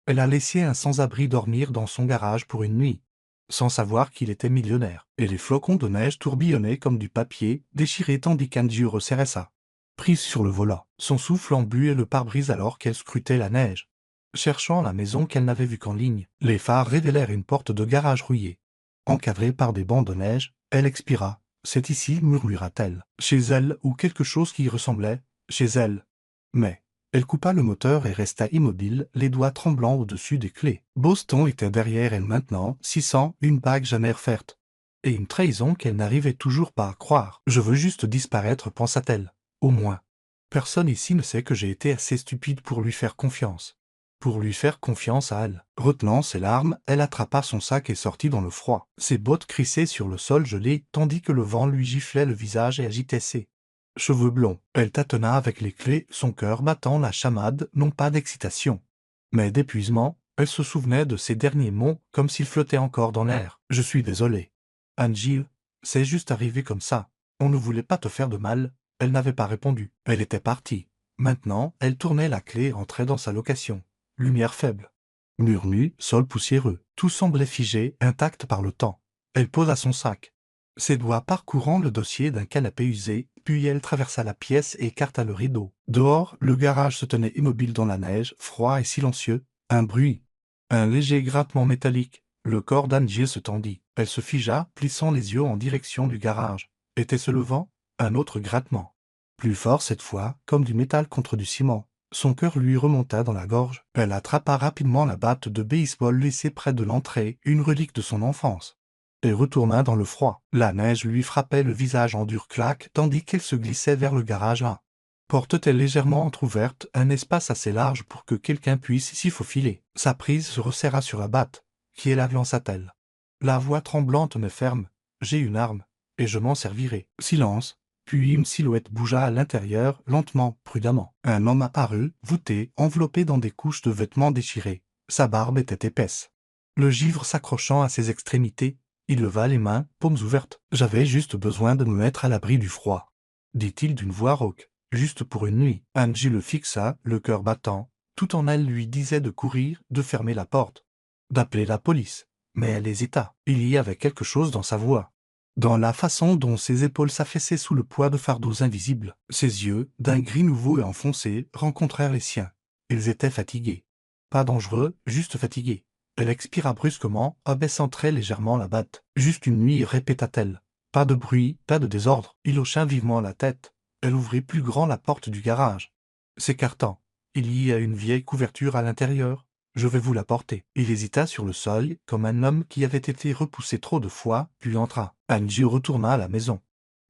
Elle a laissé un sans-abri dormir dans son garage pour une nuit, sans savoir qu'il était millionnaire, et les flocons de neige tourbillonnaient comme du papier déchiré tandis qu'Angie resserrait sa prise sur le volant. Son souffle embuait le pare-brise alors qu'elle scrutait la neige, cherchant la maison qu'elle n'avait vue qu'en ligne. Les phares révélèrent une porte de garage rouillée. Encadrée par des bancs de neige, elle expira. « C'est ici » murmura-t-elle. Chez elle, ou quelque chose qui y ressemblait, chez elle. Mais elle coupa le moteur et resta immobile, les doigts tremblants au-dessus des clés. Boston était derrière elle maintenant, 600, une bague jamais refaite. Et une trahison qu'elle n'arrivait toujours pas à croire. « Je veux juste disparaître » pensa-t-elle. Au moins. Personne ici ne sait que j'ai été assez stupide pour lui faire confiance. Pour lui faire confiance à elle. Retenant ses larmes, elle attrapa son sac et sortit dans le froid. Ses bottes crissaient sur le sol gelé, tandis que le vent lui giflait le visage et agitait ses cheveux blonds. Elle tâtonna avec les clés, son cœur battant la chamade, non pas d'excitation, mais d'épuisement. Elle se souvenait de ses derniers mots, comme s'ils flottaient encore dans l'air. « Je suis désolée. Angie, c'est juste arrivé comme ça. On ne voulait pas te faire de mal. » Elle n'avait pas répondu. Elle était partie. Maintenant, elle tournait la clé et rentrait dans sa location. Lumière faible. Mur nu, sol poussiéreux. Tout semblait figé, intact par le temps. Elle posa son sac, ses doigts parcourant le dossier d'un canapé usé, puis elle traversa la pièce et écarta le rideau. Dehors, le garage se tenait immobile dans la neige, froid et silencieux. Un bruit. Un léger grattement métallique. Le corps d'Angie se tendit. Elle se figea, plissant les yeux en direction du garage. Était-ce le vent? Un autre grattement. Plus fort cette fois, comme du métal contre du ciment. Son cœur lui remonta dans la gorge. Elle attrapa rapidement la batte de baseball laissée près de l'entrée, une relique de son enfance, et retourna dans le froid. La neige lui frappait le visage en dures claques tandis qu'elle se glissait vers le garage. La porte était légèrement entr'ouverte, un espace assez large pour que quelqu'un puisse s'y faufiler. Sa prise se resserra sur la batte, qui elle avança-t-elle. La voix tremblante mais ferme. « J'ai une arme, et je m'en servirai. » Silence. Puis une silhouette bougea à l'intérieur, lentement, prudemment. Un homme apparut, voûté, enveloppé dans des couches de vêtements déchirés. Sa barbe était épaisse, le givre s'accrochant à ses extrémités. Il leva les mains, paumes ouvertes. « J'avais juste besoin de me mettre à l'abri du froid, » dit-il d'une voix rauque. « Juste pour une nuit. » Angie le fixa, le cœur battant. Tout en elle lui disait de courir, de fermer la porte, d'appeler la police. Mais elle hésita. Il y avait quelque chose dans sa voix, dans la façon dont ses épaules s'affaissaient sous le poids de fardeaux invisibles. Ses yeux, d'un gris nouveau et enfoncé, rencontrèrent les siens. Ils étaient fatigués. Pas dangereux, juste fatigués. Elle expira brusquement, abaissant très légèrement la batte. « Juste une nuit » répéta-t-elle. Pas de bruit, pas de désordre. Il hocha vivement la tête. Elle ouvrit plus grand la porte du garage, s'écartant. « Il y a une vieille couverture à l'intérieur. Je vais vous la porter. » Il hésita sur le seuil, comme un homme qui avait été repoussé trop de fois, puis entra. Angie retourna à la maison,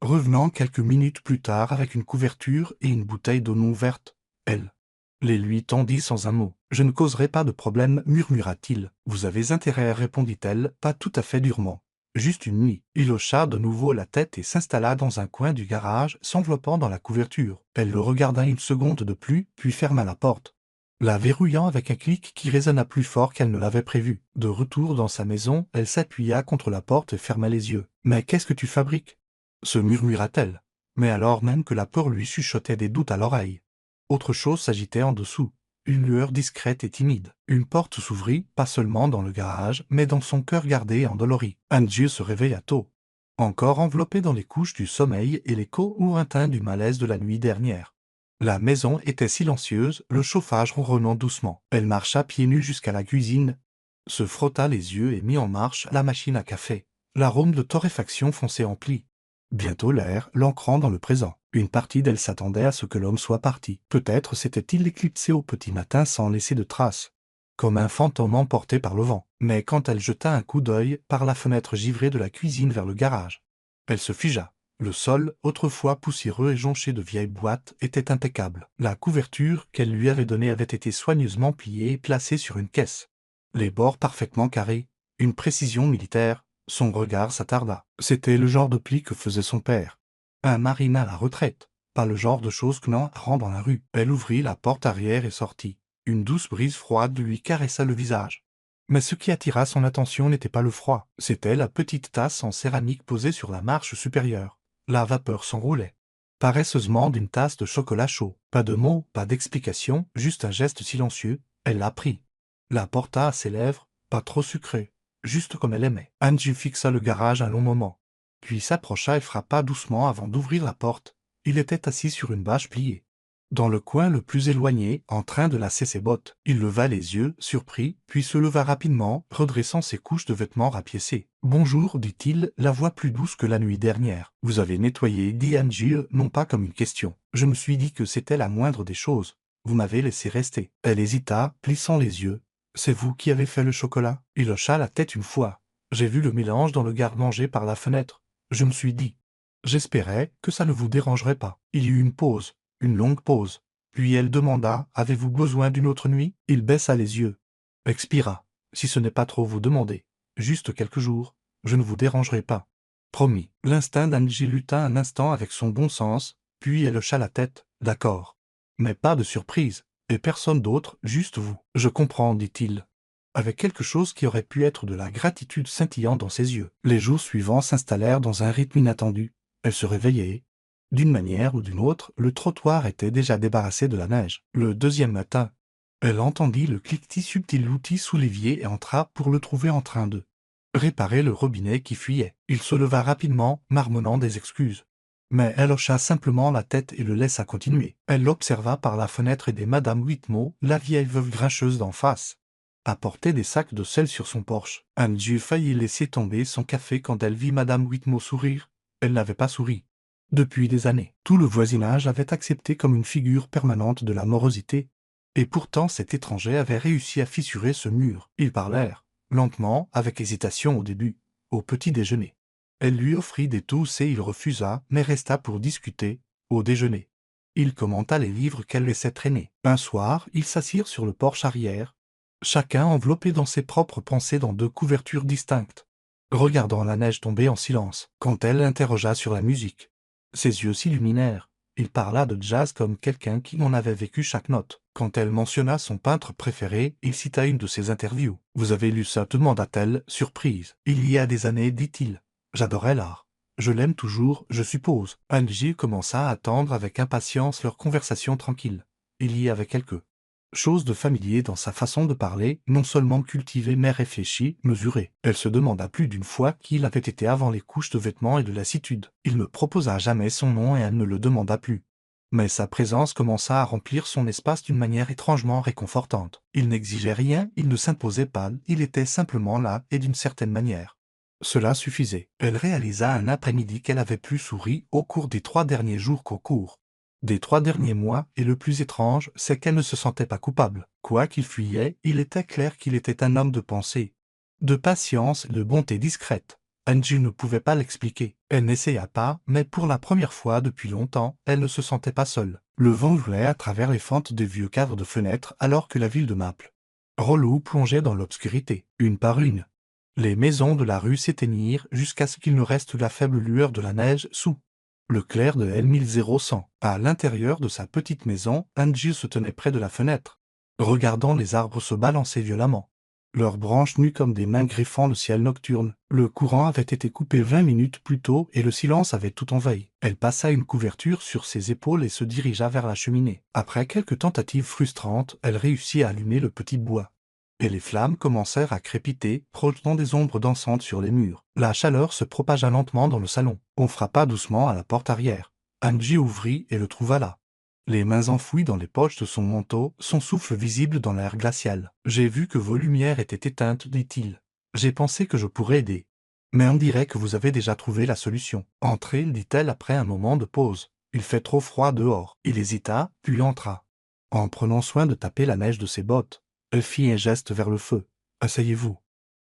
revenant quelques minutes plus tard avec une couverture et une bouteille d'eau non ouverte. Elle les lui tendit sans un mot. « Je ne causerai pas de problème, » murmura-t-il. « Vous avez intérêt, » répondit-elle, pas tout à fait durement. « Juste une nuit. » Il hocha de nouveau la tête et s'installa dans un coin du garage, s'enveloppant dans la couverture. Elle le regarda une seconde de plus, puis ferma la porte, la verrouillant avec un clic qui résonna plus fort qu'elle ne l'avait prévu. De retour dans sa maison, elle s'appuya contre la porte et ferma les yeux. « Mais qu'est-ce que tu fabriques ?» se murmura-t-elle, mais alors même que la peur lui chuchotait des doutes à l'oreille. Autre chose s'agitait en dessous, une lueur discrète et timide. Une porte s'ouvrit, pas seulement dans le garage, mais dans son cœur gardé et endolori. Angie se réveilla tôt, encore enveloppée dans les couches du sommeil et l'écho lointain du malaise de la nuit dernière. La maison était silencieuse, le chauffage ronronnant doucement. Elle marcha pieds nus jusqu'à la cuisine, se frotta les yeux et mit en marche la machine à café. L'arôme de torréfaction foncé emplit bientôt l'air, l'ancrant dans le présent. Une partie d'elle s'attendait à ce que l'homme soit parti. Peut-être s'était-il éclipsé au petit matin sans laisser de traces, comme un fantôme emporté par le vent. Mais quand elle jeta un coup d'œil par la fenêtre givrée de la cuisine vers le garage, elle se figea. Le sol, autrefois poussiéreux et jonché de vieilles boîtes, était impeccable. La couverture qu'elle lui avait donnée avait été soigneusement pliée et placée sur une caisse, les bords parfaitement carrés, une précision militaire. Son regard s'attarda. C'était le genre de pli que faisait son père. Un marine à la retraite. Pas le genre de choses que l'on rend dans la rue. Elle ouvrit la porte arrière et sortit. Une douce brise froide lui caressa le visage. Mais ce qui attira son attention n'était pas le froid. C'était la petite tasse en céramique posée sur la marche supérieure. La vapeur s'enroulait paresseusement d'une tasse de chocolat chaud. Pas de mots, pas d'explication, juste un geste silencieux. Elle la prit. la porta à ses lèvres, pas trop sucrée, juste comme elle aimait. Angie fixa le garage un long moment, puis s'approcha et frappa doucement avant d'ouvrir la porte. Il était assis sur une bâche pliée, dans le coin le plus éloigné, en train de lasser ses bottes. Il leva les yeux, surpris, puis se leva rapidement, redressant ses couches de vêtements rapiécés. « Bonjour, dit-il, la voix plus douce que la nuit dernière. « Vous avez nettoyé, dit Angie, non pas comme une question. Je me suis dit que c'était la moindre des choses. Vous m'avez laissé rester. » Elle hésita, plissant les yeux. « C'est vous qui avez fait le chocolat ?» Il hocha la tête une fois. « J'ai vu le mélange dans le garde-manger par la fenêtre. Je me suis dit. J'espérais que ça ne vous dérangerait pas. » Il y eut une pause. Une longue pause. Puis elle demanda « Avez-vous besoin d'une autre nuit ?» Il baissa les yeux. Expira. « Si ce n'est pas trop vous demander. Juste quelques jours. Je ne vous dérangerai pas. » Promis. L'instinct d'Angie lutta un instant avec son bon sens, puis elle hocha la tête. « D'accord. Mais pas de surprise. Et personne d'autre, juste vous. »« Je comprends, dit-il, avec quelque chose qui aurait pu être de la gratitude scintillant dans ses yeux. » Les jours suivants s'installèrent dans un rythme inattendu. Elle se réveillait. D'une manière ou d'une autre, le trottoir était déjà débarrassé de la neige. Le deuxième matin, elle entendit le cliquetis subtil l'outil sous l'évier et entra pour le trouver en train de réparer le robinet qui fuyait. Il se leva rapidement, marmonnant des excuses. Mais elle hocha simplement la tête et le laissa continuer. Elle l'observa par la fenêtre aider Madame Whitmore, la vieille veuve grincheuse d'en face, à porter des sacs de sel sur son porche. Angie faillit laisser tomber son café quand elle vit Madame Whitmore sourire. Elle n'avait pas souri depuis des années. Tout le voisinage avait accepté comme une figure permanente de la morosité. Et pourtant cet étranger avait réussi à fissurer ce mur. Ils parlèrent, lentement, avec hésitation au début, au petit déjeuner. Elle lui offrit des toasts et il refusa, mais resta pour discuter, au déjeuner. Il commenta les livres qu'elle laissait traîner. Un soir, ils s'assirent sur le porche arrière, chacun enveloppé dans ses propres pensées dans deux couvertures distinctes, regardant la neige tomber en silence, quand elle l'interrogea sur la musique. Ses yeux s'illuminèrent. Il parla de jazz comme quelqu'un qui en avait vécu chaque note. Quand elle mentionna son peintre préféré, il cita une de ses interviews. « Vous avez lu ça ?» demanda-t-elle, surprise. « Il y a des années, dit-il. J'adorais l'art. Je l'aime toujours, je suppose. » Angie commença à attendre avec impatience leur conversation tranquille. Il y avait quelque chose de familier dans sa façon de parler, non seulement cultivée mais réfléchie, mesurée. Elle se demanda plus d'une fois qui il avait été avant les couches de vêtements et de lassitude. Il ne proposa jamais son nom et elle ne le demanda plus. Mais sa présence commença à remplir son espace d'une manière étrangement réconfortante. Il n'exigeait rien, il ne s'imposait pas, il était simplement là et d'une certaine manière. Cela suffisait. Elle réalisa un après-midi qu'elle avait plus souri au cours des 3 derniers jours qu'au cours des 3 derniers mois, et le plus étrange, c'est qu'elle ne se sentait pas coupable. Quoi qu'il fuyait, il était clair qu'il était un homme de pensée, de patience et de bonté discrète. Angie ne pouvait pas l'expliquer. Elle n'essaya pas, mais pour la première fois depuis longtemps, elle ne se sentait pas seule. Le vent roulait à travers les fentes des vieux cadres de fenêtres alors que la ville de Maple Relou plongeait dans l'obscurité, une par une. Les maisons de la rue s'éteignirent jusqu'à ce qu'il ne reste la faible lueur de la neige sous le clair de L1100. À l'intérieur de sa petite maison, Angie se tenait près de la fenêtre, regardant les arbres se balancer violemment, leurs branches nues comme des mains griffant le ciel nocturne. Le courant avait été coupé 20 minutes plus tôt et le silence avait tout envahi. Elle passa une couverture sur ses épaules et se dirigea vers la cheminée. Après quelques tentatives frustrantes, elle réussit à allumer le petit bois. Et les flammes commencèrent à crépiter, projetant des ombres dansantes sur les murs. La chaleur se propagea lentement dans le salon. On frappa doucement à la porte arrière. Angie ouvrit et le trouva là, les mains enfouies dans les poches de son manteau, son souffle visible dans l'air glacial. « J'ai vu que vos lumières étaient éteintes, dit-il. J'ai pensé que je pourrais aider. Mais on dirait que vous avez déjà trouvé la solution. »« Entrez, dit-elle après un moment de pause. Il fait trop froid dehors. » Il hésita, puis entra, en prenant soin de taper la neige de ses bottes. Elle fit un geste vers le feu. « Asseyez-vous.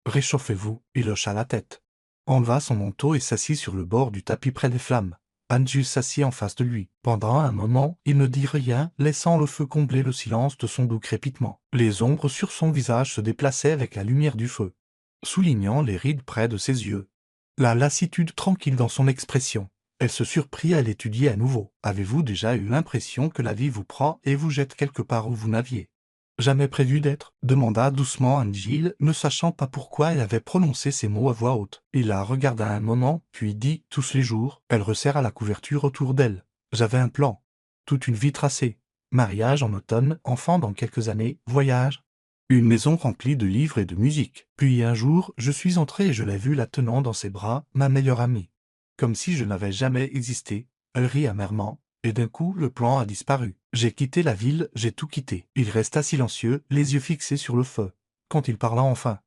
Réchauffez-vous. » Il hocha la tête, enleva son manteau et s'assit sur le bord du tapis près des flammes. Angie s'assit en face de lui. Pendant un moment, il ne dit rien, laissant le feu combler le silence de son doux crépitement. Les ombres sur son visage se déplaçaient avec la lumière du feu, soulignant les rides près de ses yeux. La lassitude tranquille dans son expression. Elle se surprit à l'étudier à nouveau. « Avez-vous déjà eu l'impression que la vie vous prend et vous jette quelque part où vous n'aviez jamais prévu d'être ?» demanda doucement Angie, ne sachant pas pourquoi elle avait prononcé ces mots à voix haute. Il la regarda un moment, puis dit « Tous les jours ». Elle resserra la couverture autour d'elle. « J'avais un plan. Toute une vie tracée. Mariage en automne, enfant dans quelques années, voyage. Une maison remplie de livres et de musique. Puis un jour, je suis entré et je l'ai vue la tenant dans ses bras, ma meilleure amie. Comme si je n'avais jamais existé, elle rit amèrement, et d'un coup le plan a disparu. J'ai quitté la ville, j'ai tout quitté. Il resta silencieux, les yeux fixés sur le feu. Quand il parla enfin,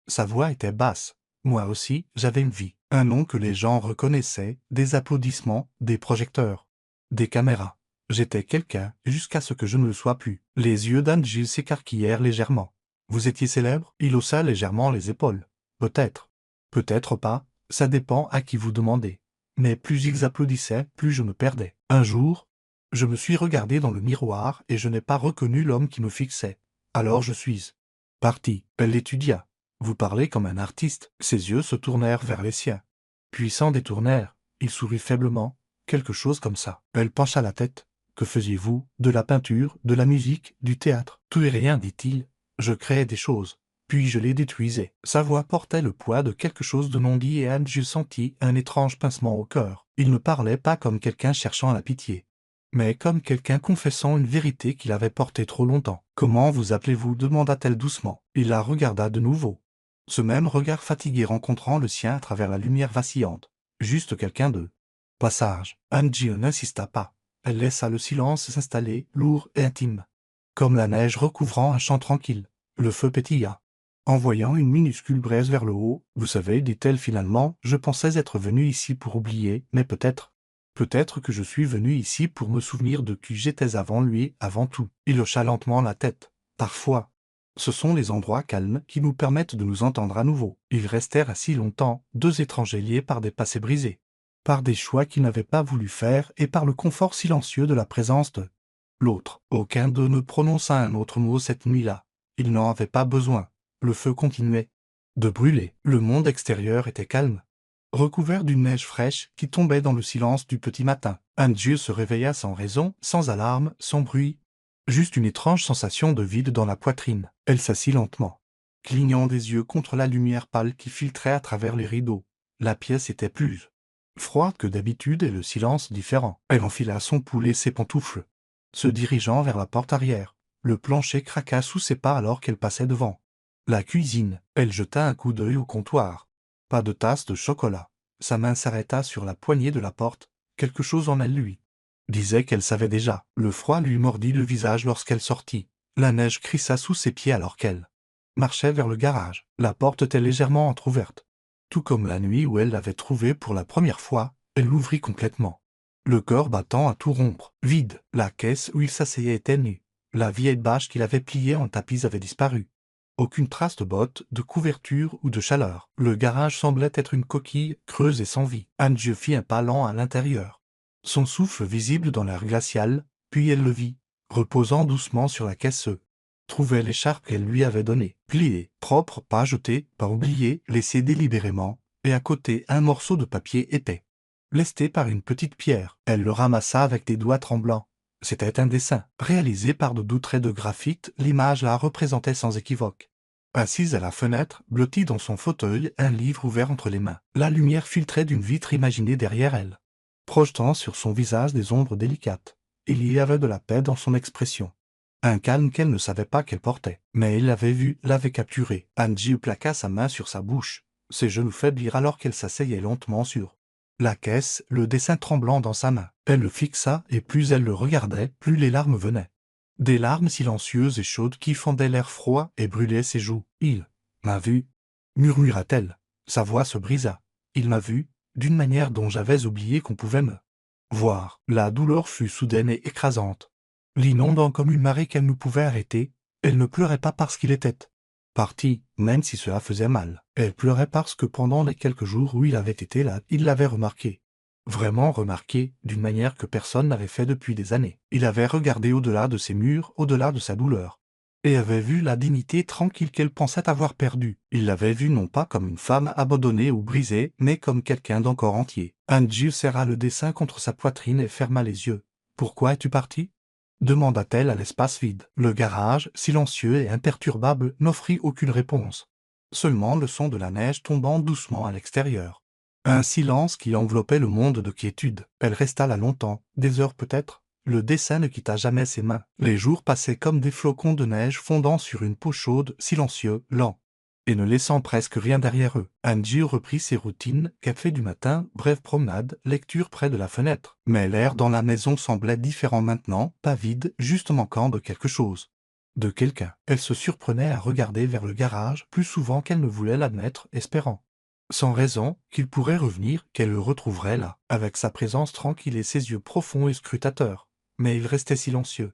sa voix était basse. Moi aussi, j'avais une vie. Un nom que les gens reconnaissaient, des applaudissements, des projecteurs, des caméras. J'étais quelqu'un, jusqu'à ce que je ne le sois plus. Les yeux d'Angie s'écarquillèrent légèrement. Vous étiez célèbre? Il haussa légèrement les épaules. Peut-être. Peut-être pas, ça dépend à qui vous demandez. Mais plus ils applaudissaient, plus je me perdais. Un jour, je me suis regardé dans le miroir et je n'ai pas reconnu l'homme qui me fixait. Alors je suis parti. Elle l'étudia. Vous parlez comme un artiste. Ses yeux se tournèrent vers les siens. Puis s'en détournèrent. Il sourit faiblement. Quelque chose comme ça. Elle pencha la tête. Que faisiez-vous? De la peinture, de la musique, du théâtre. Tout et rien, dit-il. Je créais des choses. Puis je les détruisais. Sa voix portait le poids de quelque chose de non dit et Anne-Jules sentit un étrange pincement au cœur. Il ne parlait pas comme quelqu'un cherchant la pitié, mais comme quelqu'un confessant une vérité qu'il avait portée trop longtemps. « Comment vous appelez-vous » demanda-t-elle doucement. Il la regarda de nouveau. Ce même regard fatigué rencontrant le sien à travers la lumière vacillante. Juste quelqu'un de passage. Anne-Jules n'insista pas. Elle laissa le silence s'installer, lourd et intime. Comme la neige recouvrant un champ tranquille. Le feu pétilla. En voyant une minuscule braise vers le haut, « Vous savez, dit-elle finalement, je pensais être venu ici pour oublier, mais peut-être. Peut-être que je suis venu ici pour me souvenir de qui j'étais avant lui, avant tout. » Il hocha lentement la tête. Parfois, ce sont les endroits calmes qui nous permettent de nous entendre à nouveau. Ils restèrent assis longtemps, deux étrangers liés par des passés brisés, par des choix qu'ils n'avaient pas voulu faire et par le confort silencieux de la présence de l'autre. Aucun d'eux ne prononça un autre mot cette nuit-là. Ils n'en avaient pas besoin. Le feu continuait de brûler. Le monde extérieur était calme, recouvert d'une neige fraîche qui tombait dans le silence du petit matin. Anne-Jules se réveilla sans raison, sans alarme, sans bruit. Juste une étrange sensation de vide dans la poitrine. Elle s'assit lentement, clignant des yeux contre la lumière pâle qui filtrait à travers les rideaux. La pièce était plus froide que d'habitude et le silence différent. Elle enfila son pull et ses pantoufles, se dirigeant vers la porte arrière. Le plancher craqua sous ses pas alors qu'elle passait devant la cuisine. Elle jeta un coup d'œil au comptoir. Pas de tasse de chocolat. Sa main s'arrêta sur la poignée de la porte. Quelque chose en elle lui disait qu'elle savait déjà. Le froid lui mordit le visage lorsqu'elle sortit. La neige crissa sous ses pieds alors qu'elle marchait vers le garage. La porte était légèrement entr'ouverte. Tout comme la nuit où elle l'avait trouvée pour la première fois, elle l'ouvrit complètement. Le cœur battant à tout rompre. Vide. La caisse où il s'asseyait était nue. La vieille bâche qu'il avait pliée en tapis avait disparu. Aucune trace de bottes, de couverture ou de chaleur. Le garage semblait être une coquille, creuse et sans vie. Anne-Jules fit un pas lent à l'intérieur. Son souffle visible dans l'air glacial, puis elle le vit, reposant doucement sur la caisse. Trouvait l'écharpe qu'elle lui avait donnée, pliée, propre, pas jetée, pas oubliée, laissée délibérément, et à côté un morceau de papier épais, lesté par une petite pierre. Elle le ramassa avec des doigts tremblants. C'était un dessin, réalisé par de doux traits de graphite, l'image la représentait sans équivoque. Assise à la fenêtre, blottie dans son fauteuil, un livre ouvert entre les mains. La lumière filtrait d'une vitre imaginée derrière elle, projetant sur son visage des ombres délicates. Il y avait de la paix dans son expression. Un calme qu'elle ne savait pas qu'elle portait. Mais il l'avait vu, l'avait capturé. Angie plaqua sa main sur sa bouche. Ses genoux faiblirent alors qu'elle s'asseyait lentement sur la caisse, le dessin tremblant dans sa main. Elle le fixa, et plus elle le regardait, plus les larmes venaient. Des larmes silencieuses et chaudes qui fendaient l'air froid et brûlaient ses joues. « Il m'a vu » murmura-t-elle. Sa voix se brisa. « Il m'a vu, d'une manière dont j'avais oublié qu'on pouvait me voir. » La douleur fut soudaine et écrasante, l'inondant comme une marée qu'elle ne pouvait arrêter. Elle ne pleurait pas parce qu'il était parti, même si cela faisait mal. Elle pleurait parce que pendant les quelques jours où il avait été là, il l'avait remarqué. Vraiment remarqué, d'une manière que personne n'avait fait depuis des années. Il avait regardé au-delà de ses murs, au-delà de sa douleur, et avait vu la dignité tranquille qu'elle pensait avoir perdue. Il l'avait vue non pas comme une femme abandonnée ou brisée, mais comme quelqu'un d'encore entier. Angie serra le dessin contre sa poitrine et ferma les yeux. « Pourquoi es-tu parti » demanda-t-elle à l'espace vide. Le garage, silencieux et imperturbable, n'offrit aucune réponse. Seulement le son de la neige tombant doucement à l'extérieur. Un silence qui enveloppait le monde de quiétude. Elle resta là longtemps, des heures peut-être. Le dessin ne quitta jamais ses mains. Les jours passaient comme des flocons de neige fondant sur une peau chaude, silencieux, lent. Et ne laissant presque rien derrière eux. Angie reprit ses routines, café du matin, brève promenade, lecture près de la fenêtre. Mais l'air dans la maison semblait différent maintenant, pas vide, juste manquant de quelque chose. De quelqu'un. Elle se surprenait à regarder vers le garage plus souvent qu'elle ne voulait l'admettre, espérant. Sans raison, qu'il pourrait revenir, qu'elle le retrouverait là, avec sa présence tranquille et ses yeux profonds et scrutateurs. Mais il restait silencieux.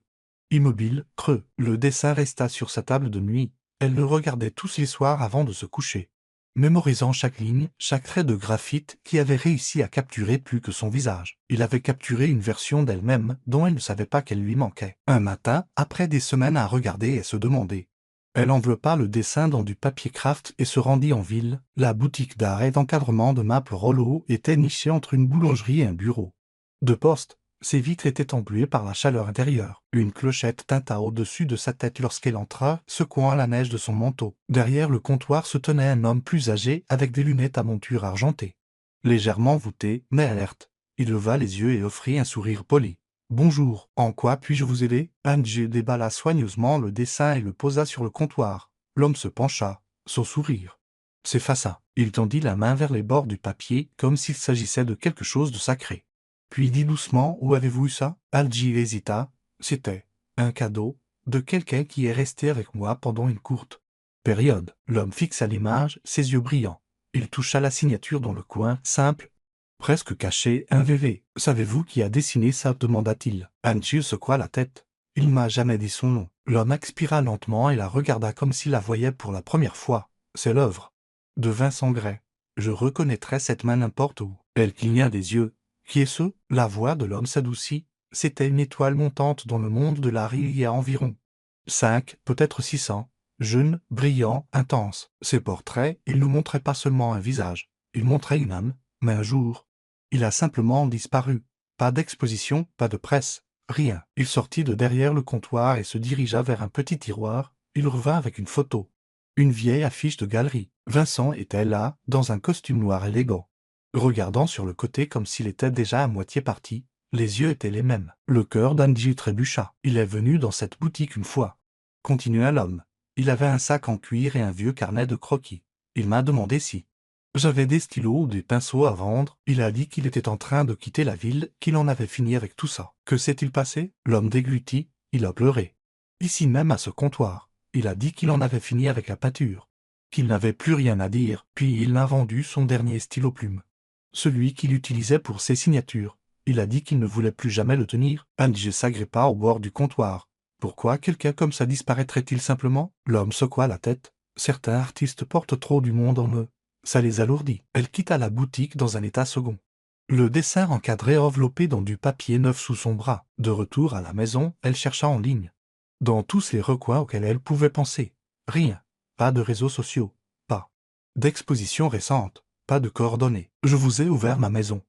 Immobile, creux, le dessin resta sur sa table de nuit. Elle le regardait tous les soirs avant de se coucher. Mémorisant chaque ligne, chaque trait de graphite qui avait réussi à capturer plus que son visage. Il avait capturé une version d'elle-même dont elle ne savait pas qu'elle lui manquait. Un matin, après des semaines à regarder et se demander. Elle enveloppa le dessin dans du papier craft et se rendit en ville. La boutique d'art et d'encadrement de Maple Rollo était nichée entre une boulangerie et un bureau. De poste, ses vitres étaient embuées par la chaleur intérieure. Une clochette tinta au-dessus de sa tête lorsqu'elle entra, secouant la neige de son manteau. Derrière le comptoir se tenait un homme plus âgé avec des lunettes à monture argentée. Légèrement voûté, mais alerte, il leva les yeux et offrit un sourire poli. « Bonjour, en quoi puis-je vous aider ?» Angie déballa soigneusement le dessin et le posa sur le comptoir. L'homme se pencha, son sourire s'effaça. Il tendit la main vers les bords du papier, comme s'il s'agissait de quelque chose de sacré. Puis dit doucement « Où avez-vous eu ça ?» Angie hésita. C'était un cadeau de quelqu'un qui est resté avec moi pendant une courte période. L'homme fixa l'image, ses yeux brillants. Il toucha la signature dans le coin, simple, presque caché, un VV. « Savez-vous qui a dessiné ça ?» demanda-t-il. Angie secoua la tête. Il m'a jamais dit son nom. L'homme expira lentement et la regarda comme s'il la voyait pour la première fois. C'est l'œuvre de Vincent Gray. Je reconnaîtrais cette main n'importe où. Elle cligna des yeux. Qui est ce? La voix de l'homme s'adoucit. C'était une étoile montante dans le monde de l'art il y a environ 5, peut-être 600. Jeune, brillant, intense. Ses portraits, ils ne montraient pas seulement un visage. Ils montraient une âme. Mais un jour, il a simplement disparu. Pas d'exposition, pas de presse, rien. Il sortit de derrière le comptoir et se dirigea vers un petit tiroir. Il revint avec une photo. Une vieille affiche de galerie. Vincent était là, dans un costume noir élégant. Regardant sur le côté comme s'il était déjà à moitié parti, les yeux étaient les mêmes. Le cœur d'Angie trébucha. Il est venu dans cette boutique une fois. Continua l'homme. Il avait un sac en cuir et un vieux carnet de croquis. Il m'a demandé si j'avais des stylos ou des pinceaux à vendre. Il a dit qu'il était en train de quitter la ville, qu'il en avait fini avec tout ça. Que s'est-il passé? L'homme déglutit. Il a pleuré. Ici même à ce comptoir. Il a dit qu'il en avait fini avec la peinture. Qu'il n'avait plus rien à dire. Puis il m'a vendu son dernier stylo-plume. Celui qu'il utilisait pour ses signatures. Il a dit qu'il ne voulait plus jamais le tenir. Angie s'agrippa au bord du comptoir. Pourquoi quelqu'un comme ça disparaîtrait-il simplement? L'homme secoua la tête. Certains artistes portent trop du monde en eux. Ça les alourdit. Elle quitta la boutique dans un état second. Le dessin encadré enveloppé dans du papier neuf sous son bras. De retour à la maison, elle chercha en ligne. Dans tous les recoins auxquels elle pouvait penser. Rien. Pas de réseaux sociaux. Pas d'exposition récente. Pas de coordonnées. « Je vous ai ouvert ma maison !»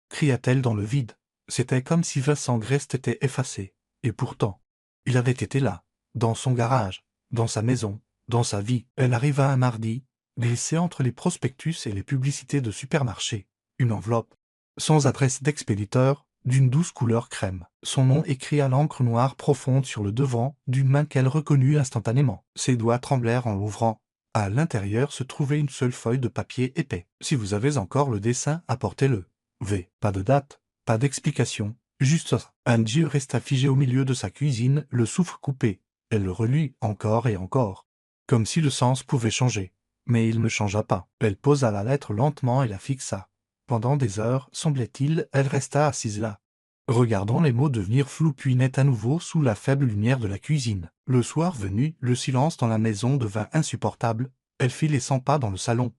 cria-t-elle dans le vide. C'était comme si Vincent Gray s'était effacé. Et pourtant, il avait été là, dans son garage, dans sa maison, dans sa vie. Elle arriva un mardi, glissée entre les prospectus et les publicités de supermarché. Une enveloppe, sans adresse d'expéditeur, d'une douce couleur crème. Son nom écrit à l'encre noire profonde sur le devant, d'une main qu'elle reconnut instantanément. Ses doigts tremblèrent en l'ouvrant. À l'intérieur se trouvait une seule feuille de papier épais. Si vous avez encore le dessin, apportez-le. V. Pas de date, pas d'explication, juste ça. Angie resta figée au milieu de sa cuisine, le souffle coupé. Elle le relut encore et encore, comme si le sens pouvait changer. Mais il ne changea pas. Elle posa la lettre lentement et la fixa. Pendant des heures, semblait-il, elle resta assise là, regardant les mots devenir flous puis nets à nouveau sous la faible lumière de la cuisine. Le soir venu, le silence dans la maison devint insupportable. Elle fit les 100 pas dans le salon.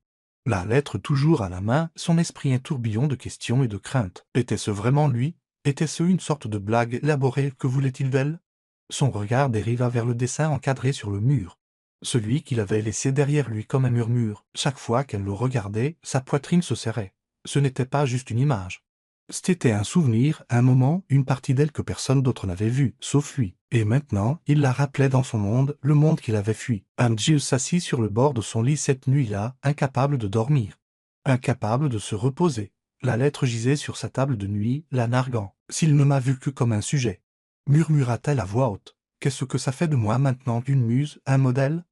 La lettre toujours à la main, son esprit un tourbillon de questions et de craintes. Était-ce vraiment lui? Était-ce une sorte de blague élaborée? Que voulait-il d'elle? Son regard dériva vers le dessin encadré sur le mur. Celui qu'il avait laissé derrière lui comme un murmure. Chaque fois qu'elle le regardait, sa poitrine se serrait. Ce n'était pas juste une image. C'était un souvenir, un moment, une partie d'elle que personne d'autre n'avait vue, sauf lui. Et maintenant, il la rappelait dans son monde, le monde qu'il avait fui. Angie s'assit sur le bord de son lit cette nuit-là, incapable de dormir. Incapable de se reposer. La lettre gisait sur sa table de nuit, la narguant. S'il ne m'a vu que comme un sujet. murmura-t-elle à voix haute. Qu'est-ce que ça fait de moi maintenant une muse, un modèle?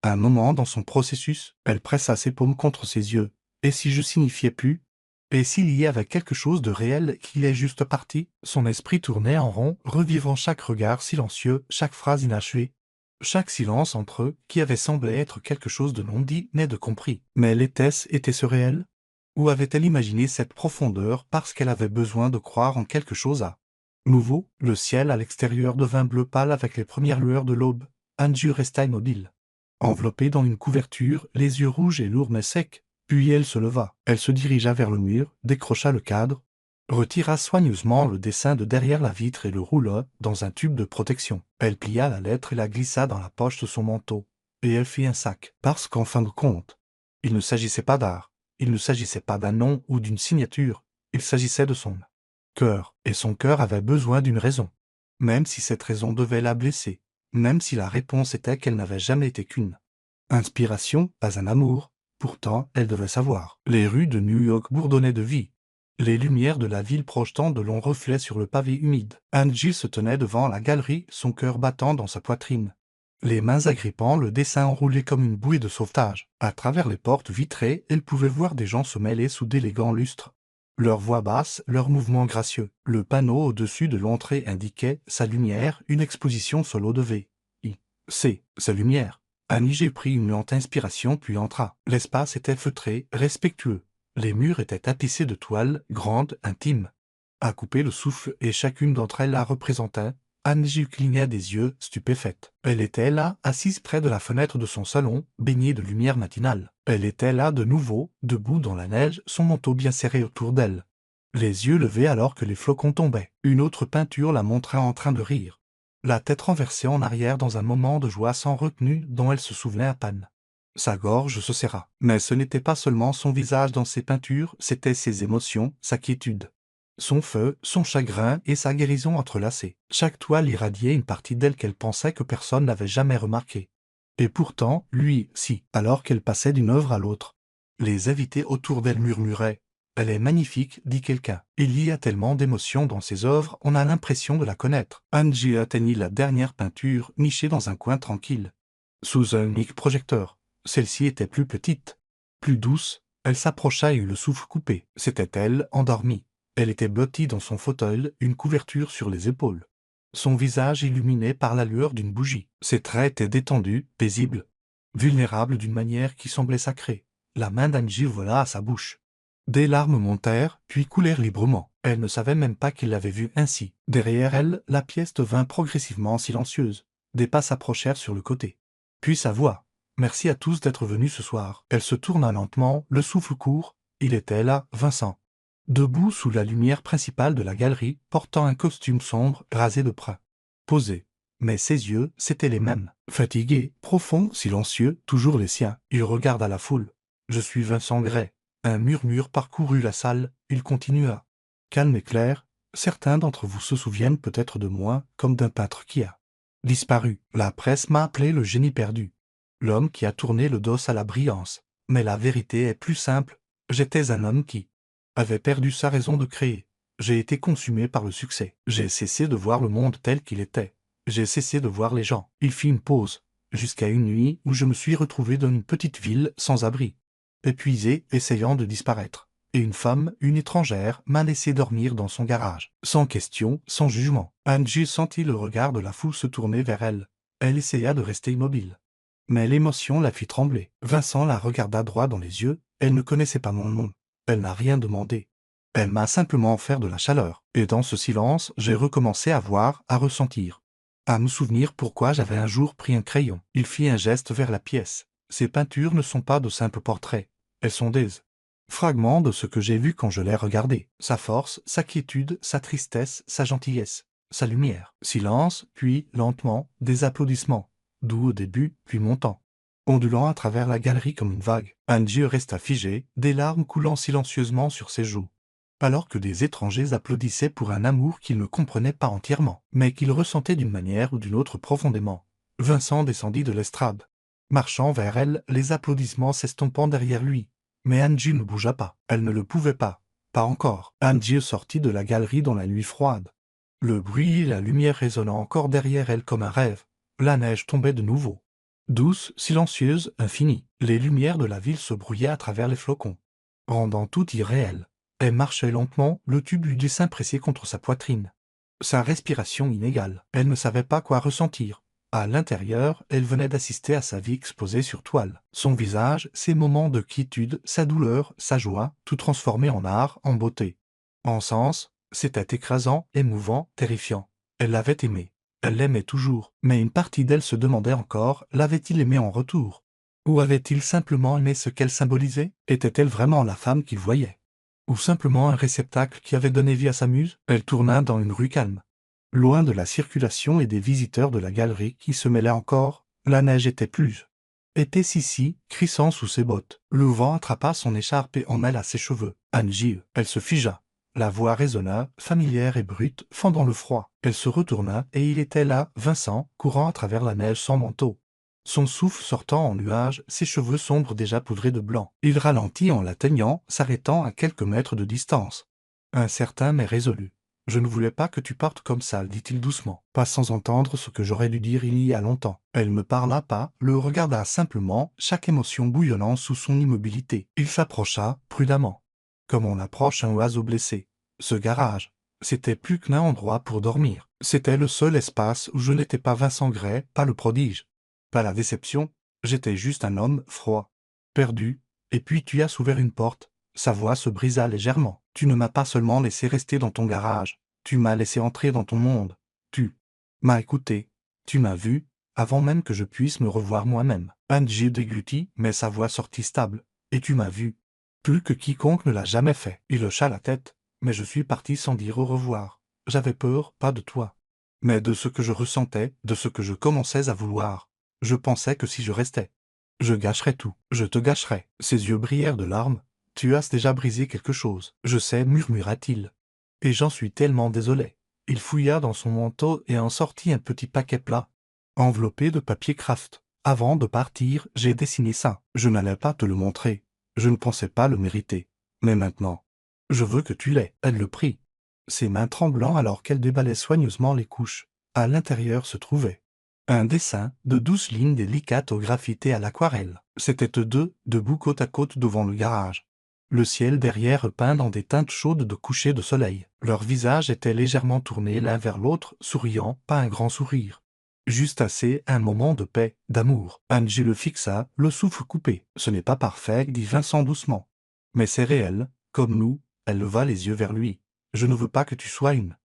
À un moment dans son processus, elle pressa ses paumes contre ses yeux. Et si je signifiais plus? Et s'il y avait quelque chose de réel qui est juste parti? Son esprit tournait en rond, revivant chaque regard silencieux, chaque phrase inachevée. Chaque silence entre eux, qui avait semblé être quelque chose de non dit, n'est de compris. Mais était-ce réel? Ou avait-elle imaginé cette profondeur parce qu'elle avait besoin de croire en quelque chose à nouveau? Le ciel à l'extérieur devint bleu pâle avec les premières lueurs de l'aube. Angie resta immobile, enveloppée dans une couverture, les yeux rouges et lourds mais secs. Puis elle se leva. Elle se dirigea vers le mur, décrocha le cadre, retira soigneusement le dessin de derrière la vitre et le roula dans un tube de protection. Elle plia la lettre et la glissa dans la poche de son manteau. Et elle fit un sac. Parce qu'en fin de compte, il ne s'agissait pas d'art. Il ne s'agissait pas d'un nom ou d'une signature. Il s'agissait de son cœur. Et son cœur avait besoin d'une raison. Même si cette raison devait la blesser. Même si la réponse était qu'elle n'avait jamais été qu'une inspiration, pas un amour. Pourtant, elle devait savoir. Les rues de New York bourdonnaient de vie. Les lumières de la ville projetant de longs reflets sur le pavé humide. Angie se tenait devant la galerie, son cœur battant dans sa poitrine. Les mains agrippant le dessin enroulé comme une bouée de sauvetage. À travers les portes vitrées, elle pouvait voir des gens se mêler sous d'élégants lustres. Leur voix basse, leurs mouvements gracieux. Le panneau au-dessus de l'entrée indiquait « Sa lumière, une exposition solo de V. I. C. Sa lumière ». Angie prit une lente inspiration puis entra. L'espace était feutré, respectueux. Les murs étaient tapissés de toiles, grandes, intimes. À couper le souffle et chacune d'entre elles la représentait. Angie cligna des yeux, stupéfaite. Elle était là, assise près de la fenêtre de son salon, baignée de lumière matinale. Elle était là de nouveau, debout dans la neige, son manteau bien serré autour d'elle. Les yeux levés alors que les flocons tombaient. Une autre peinture la montra en train de rire. La tête renversée en arrière dans un moment de joie sans retenue dont elle se souvenait à peine. Sa gorge se serra. Mais ce n'était pas seulement son visage dans ses peintures, c'étaient ses émotions, sa quiétude. Son feu, son chagrin et sa guérison entrelacés. Chaque toile irradiait une partie d'elle qu'elle pensait que personne n'avait jamais remarquée. Et pourtant, lui, si, alors qu'elle passait d'une œuvre à l'autre. Les invités autour d'elle murmuraient. Elle est magnifique, dit quelqu'un. Il y a tellement d'émotions dans ses œuvres, on a l'impression de la connaître. Angie atteignit la dernière peinture, nichée dans un coin tranquille. Sous un unique projecteur. Celle-ci était plus petite, plus douce. Elle s'approcha et eut le souffle coupé. C'était elle, endormie. Elle était blottie dans son fauteuil, une couverture sur les épaules. Son visage illuminé par la lueur d'une bougie. Ses traits étaient détendus, paisibles, vulnérables d'une manière qui semblait sacrée. La main d'Angie vola à sa bouche. Des larmes montèrent, puis coulèrent librement. Elle ne savait même pas qu'il l'avait vue ainsi. Derrière elle, la pièce devint progressivement silencieuse. Des pas s'approchèrent sur le côté. Puis sa voix. « Merci à tous d'être venus ce soir. » Elle se tourna lentement, le souffle court. Il était là, Vincent. Debout sous la lumière principale de la galerie, portant un costume sombre, rasé de prin. Posé. Mais ses yeux, c'étaient les mêmes. Fatigués, profonds, silencieux, toujours les siens. Il regarda la foule. « Je suis Vincent Gray. » Un murmure parcourut la salle, il continua. Calme et clair, certains d'entre vous se souviennent peut-être de moi comme d'un peintre qui a disparu. La presse m'a appelé le génie perdu. L'homme qui a tourné le dos à la brillance. Mais la vérité est plus simple, j'étais un homme qui avait perdu sa raison de créer. J'ai été consumé par le succès. J'ai cessé de voir le monde tel qu'il était. J'ai cessé de voir les gens. Il fit une pause, jusqu'à une nuit où je me suis retrouvé dans une petite ville sans abri. Épuisé, essayant de disparaître. Et une femme, une étrangère, m'a laissé dormir dans son garage. Sans question, sans jugement. Angie sentit le regard de la foule se tourner vers elle. Elle essaya de rester immobile. Mais l'émotion la fit trembler. Vincent la regarda droit dans les yeux. Elle ne connaissait pas mon nom. Elle n'a rien demandé. Elle m'a simplement offert de la chaleur. Et dans ce silence, j'ai recommencé à voir, à ressentir. À me souvenir pourquoi j'avais un jour pris un crayon. Il fit un geste vers la pièce. Ces peintures ne sont pas de simples portraits. Elles sont des fragments de ce que j'ai vu quand je l'ai regardé. Sa force, sa quiétude, sa tristesse, sa gentillesse, sa lumière. Silence, puis, lentement, des applaudissements. Doux au début, puis montant. Ondulant à travers la galerie comme une vague. Angie resta figé, des larmes coulant silencieusement sur ses joues. Alors que des étrangers applaudissaient pour un amour qu'ils ne comprenaient pas entièrement, mais qu'ils ressentaient d'une manière ou d'une autre profondément. Vincent descendit de l'estrade. Marchant vers elle, les applaudissements s'estompant derrière lui. Mais Angie ne bougea pas. Elle ne le pouvait pas. Pas encore. Angie sortit de la galerie dans la nuit froide. Le bruit et la lumière résonnant encore derrière elle comme un rêve. La neige tombait de nouveau. Douce, silencieuse, infinie. Les lumières de la ville se brouillaient à travers les flocons, rendant tout irréel. Elle marchait lentement, le tube du dessin pressé contre sa poitrine. Sa respiration inégale. Elle ne savait pas quoi ressentir. À l'intérieur, elle venait d'assister à sa vie exposée sur toile. Son visage, ses moments de quiétude, sa douleur, sa joie, tout transformé en art, en beauté. En sens, c'était écrasant, émouvant, terrifiant. Elle l'avait aimé. Elle l'aimait toujours, mais une partie d'elle se demandait encore, l'avait-il aimé en retour? Ou avait-il simplement aimé ce qu'elle symbolisait? Était-elle vraiment la femme qu'il voyait? Ou simplement un réceptacle qui avait donné vie à sa muse? Elle tourna dans une rue calme. Loin de la circulation et des visiteurs de la galerie qui se mêlaient encore, la neige était plus. Était Sissi, crissant sous ses bottes. Le vent attrapa son écharpe et emmêla ses cheveux. Angie, elle se figea. La voix résonna, familière et brute, fendant le froid. Elle se retourna, et il était là, Vincent, courant à travers la neige sans manteau. Son souffle sortant en nuages, ses cheveux sombres déjà poudrés de blanc. Il ralentit en l'atteignant, s'arrêtant à quelques mètres de distance. Incertain mais résolu. « Je ne voulais pas que tu partes comme ça, dit-il doucement, pas sans entendre ce que j'aurais dû dire il y a longtemps. » Elle ne parla pas, le regarda simplement, chaque émotion bouillonnant sous son immobilité. Il s'approcha, prudemment, comme on approche un oiseau blessé. Ce garage, c'était plus qu'un endroit pour dormir. C'était le seul espace où je n'étais pas Vincent Gray, pas le prodige, pas la déception. J'étais juste un homme froid, perdu. Et puis tu as ouvert une porte. Sa voix se brisa légèrement. Tu ne m'as pas seulement laissé rester dans ton garage, tu m'as laissé entrer dans ton monde. Tu m'as écouté, tu m'as vu, avant même que je puisse me revoir moi-même. Angie déglutit, mais sa voix sortit stable. Et tu m'as vu. Plus que quiconque ne l'a jamais fait. Il hocha la tête, mais je suis parti sans dire au revoir. J'avais peur, pas de toi, mais de ce que je ressentais, de ce que je commençais à vouloir. Je pensais que si je restais, je gâcherais tout, je te gâcherais. Ses yeux brillèrent de larmes. Tu as déjà brisé quelque chose. Je sais, murmura-t-il. Et j'en suis tellement désolé. Il fouilla dans son manteau et en sortit un petit paquet plat, enveloppé de papier kraft. Avant de partir, j'ai dessiné ça. Je n'allais pas te le montrer. Je ne pensais pas le mériter. Mais maintenant, je veux que tu l'aies. Elle le prit, ses mains tremblant alors qu'elle déballait soigneusement les couches. À l'intérieur se trouvait un dessin de 12 lignes délicates au graffité à l'aquarelle. C'étaient eux deux, debout côte à côte devant le garage. Le ciel derrière peint dans des teintes chaudes de coucher de soleil. Leurs visages étaient légèrement tournés l'un vers l'autre, souriant, pas un grand sourire. Juste assez, un moment de paix, d'amour. Angie le fixa, le souffle coupé. Ce n'est pas parfait, dit Vincent doucement. Mais c'est réel, comme nous. Elle leva les yeux vers lui. Je ne veux pas que tu sois une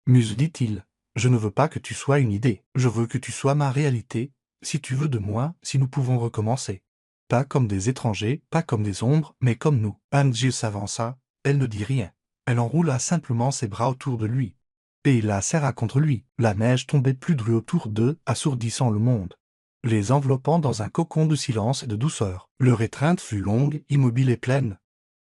muse, dit-il. Je ne veux pas que tu sois une idée. Je veux que tu sois ma réalité. Si tu veux de moi, si nous pouvons recommencer. Pas comme des étrangers, pas comme des ombres, mais comme nous. Angie s'avança, elle ne dit rien. Elle enroula simplement ses bras autour de lui. Et il la serra contre lui. La neige tombait plus drue autour d'eux, assourdissant le monde, les enveloppant dans un cocon de silence et de douceur. Leur étreinte fut longue, immobile et pleine.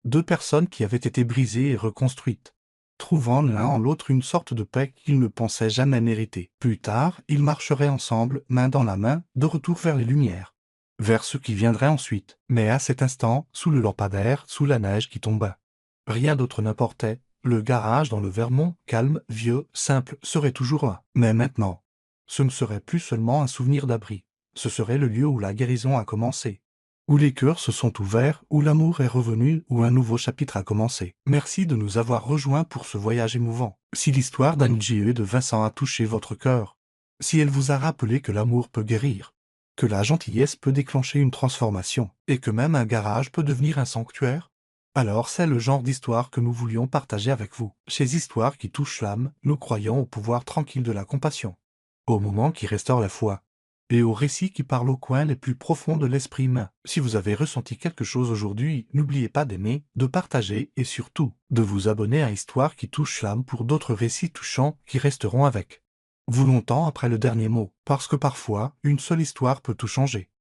Deux personnes qui avaient été brisées et reconstruites, trouvant l'un en l'autre une sorte de paix qu'ils ne pensaient jamais mériter. Plus tard, ils marcheraient ensemble, main dans la main, de retour vers les lumières, vers ce qui viendrait ensuite. Mais à cet instant, sous le lampadaire, sous la neige qui tomba, rien d'autre n'importait. Le garage dans le Vermont, calme, vieux, simple, serait toujours là. Mais maintenant, ce ne serait plus seulement un souvenir d'abri. Ce serait le lieu où la guérison a commencé, où les cœurs se sont ouverts, où l'amour est revenu, où un nouveau chapitre a commencé. Merci de nous avoir rejoints pour ce voyage émouvant. Si l'histoire d'Angie et de Vincent a touché votre cœur, si elle vous a rappelé que l'amour peut guérir, que la gentillesse peut déclencher une transformation, et que même un garage peut devenir un sanctuaire, alors c'est le genre d'histoire que nous voulions partager avec vous. Ces histoires qui touchent l'âme, nous croyons au pouvoir tranquille de la compassion, au moment qui restaure la foi, et aux récits qui parlent aux coins les plus profonds de l'esprit humain. Si vous avez ressenti quelque chose aujourd'hui, n'oubliez pas d'aimer, de partager et surtout, de vous abonner à Histoire qui touche l'âme pour d'autres récits touchants qui resteront avec vous longtemps après le dernier mot, parce que parfois, une seule histoire peut tout changer.